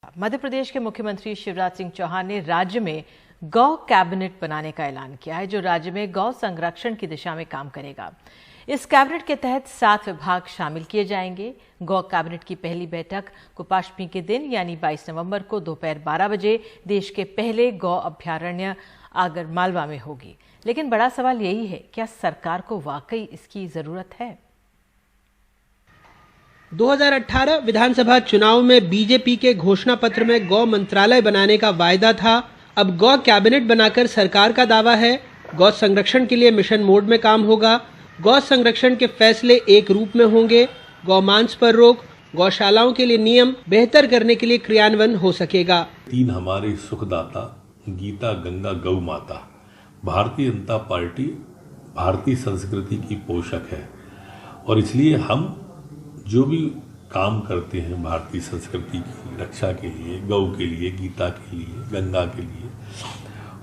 मध्य प्रदेश के मुख्यमंत्री शिवराज सिंह चौहान ने राज्य में गौ कैबिनेट बनाने का ऐलान किया है, जो राज्य में गौ संरक्षण की दिशा में काम करेगा। इस कैबिनेट के तहत 7 विभाग शामिल किए जाएंगे। गौ कैबिनेट की पहली बैठक गोपाष्टमी के दिन यानी 22 नवंबर को दोपहर 12 बजे देश के पहले गौ अभ्यारण्य आगरमालवा में होगी। लेकिन बड़ा सवाल यही है, क्या सरकार को वाकई इसकी जरूरत है? 2018 विधानसभा चुनाव में बीजेपी के घोषणा पत्र में गौ मंत्रालय बनाने का वायदा था। अब गौ कैबिनेट बनाकर सरकार का दावा है गौ संरक्षण के लिए मिशन मोड में काम होगा। गौ संरक्षण के फैसले एक रूप में होंगे। गौमांस पर रोक, गौशालाओं के लिए नियम बेहतर करने के लिए क्रियान्वयन हो सकेगा। 3 हमारी सुखदाता गीता गंगा गौ माता। भारतीय जनता पार्टी भारतीय संस्कृति की पोषक है और इसलिए हम जो भी काम करते हैं भारतीय संस्कृति की रक्षा के लिए, गौ के लिए, गीता के लिए, गंगा के लिए,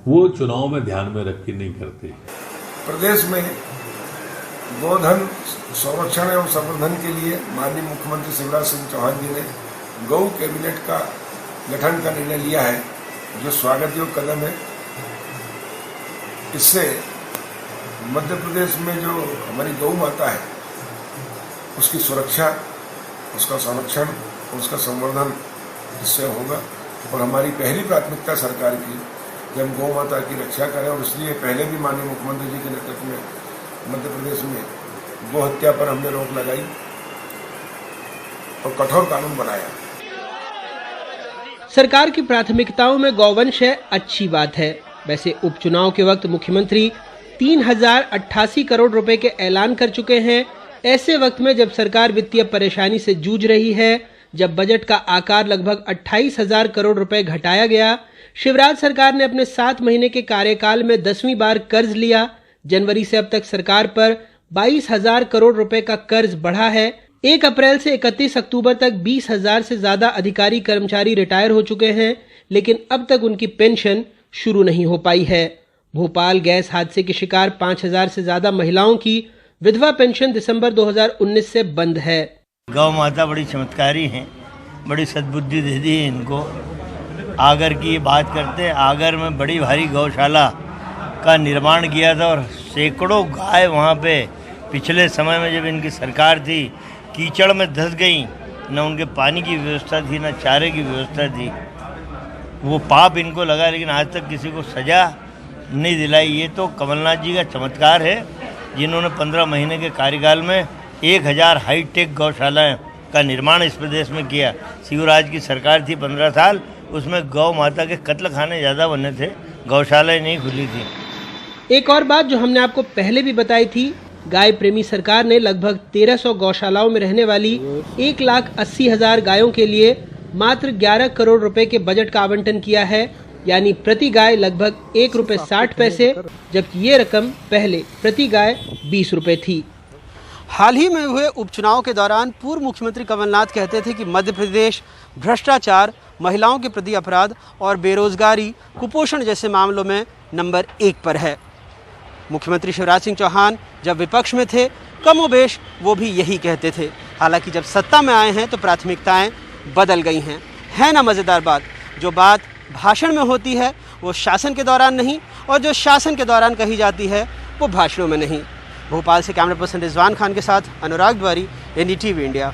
वो चुनाव में ध्यान में रख के नहीं करते। प्रदेश में गोधन संरक्षण एवं संवर्धन के लिए माननीय मुख्यमंत्री शिवराज सिंह चौहान जी ने गौ कैबिनेट का गठन का निर्णय लिया है, जो स्वागत योग्य कदम है। इससे मध्य प्रदेश में जो हमारी गौ माता है उसकी सुरक्षा, उसका संरक्षण, उसका संवर्धन इससे होगा। और हमारी पहली प्राथमिकता सरकार की कि हम गौ माता की रक्षा करें, और इसलिए पहले भी माननीय मुख्यमंत्री जी के नेतृत्व में मध्य प्रदेश में गौ हत्या पर हमने रोक लगाई और कठोर कानून बनाया। सरकार की प्राथमिकताओं में गौवंश है, अच्छी बात है। वैसे उपचुनाव के वक्त मुख्यमंत्री 3088 करोड़ रुपए के ऐलान कर चुके हैं। ऐसे वक्त में जब सरकार वित्तीय परेशानी से जूझ रही है, जब बजट का आकार लगभग 28,000 करोड़ रुपए घटाया गया, शिवराज सरकार ने अपने 7 महीने के कार्यकाल में 10वीं बार कर्ज लिया। जनवरी से अब तक सरकार पर 22,000 करोड़ रुपए का कर्ज बढ़ा है। 1 अप्रैल से 31 अक्टूबर तक 20,000 से ज्यादा अधिकारी कर्मचारी रिटायर हो चुके हैं, लेकिन अब तक उनकी पेंशन शुरू नहीं हो पाई है। भोपाल गैस हादसे के शिकार 5,000 से ज्यादा महिलाओं की विधवा पेंशन दिसंबर 2019 से बंद है। गौ माता बड़ी चमत्कारी हैं, बड़ी सद्बुद्धि दे दी है इनको। आगर की बात करते हैं, आगर में बड़ी भारी गौशाला का निर्माण किया था और सैकड़ों गाय वहाँ पे पिछले समय में जब इनकी सरकार थी कीचड़ में धंस गई। न उनके पानी की व्यवस्था थी, न चारे की व्यवस्था थी। वो पाप इनको लगा, लेकिन आज तक किसी को सजा नहीं दिलाई। ये तो कमलनाथ जी का चमत्कार है, जिन्होंने 15 महीने के कार्यकाल में 1000 हाईटेक गौशालाएं का निर्माण इस प्रदेश में किया। शिवराज की सरकार थी 15 साल, उसमें गौ माता के कत्ल खाने ज़्यादा बने थे, गौशालाएं नहीं खुली थी। एक और बात जो हमने आपको पहले भी बताई थी, गाय प्रेमी सरकार ने लगभग 1300 गौशालाओं में रहने वाली 1,80,000 गायों के लिए मात्र 11 करोड़ रुपए के बजट का आवंटन किया है, यानी प्रति गाय लगभग ₹1.60, जबकि ये रकम पहले प्रति गाय 20 रुपए थी। हाल ही में हुए उपचुनाव के दौरान पूर्व मुख्यमंत्री कमलनाथ कहते थे कि मध्य प्रदेश भ्रष्टाचार, महिलाओं के प्रति अपराध और बेरोजगारी, कुपोषण जैसे मामलों में नंबर 1 पर है। मुख्यमंत्री शिवराज सिंह चौहान जब विपक्ष में थे, कमोबेश वो भी यही कहते थे। हालांकि जब सत्ता में आए हैं तो प्राथमिकताएं बदल गई हैं। है ना मज़ेदार बात? जो बात भाषण में होती है वो शासन के दौरान नहीं, और जो शासन के दौरान कही जाती है वो भाषणों में नहीं। भोपाल से कैमरा पर्सन रिजवान खान के साथ अनुराग द्वारी, NDTV इंडिया।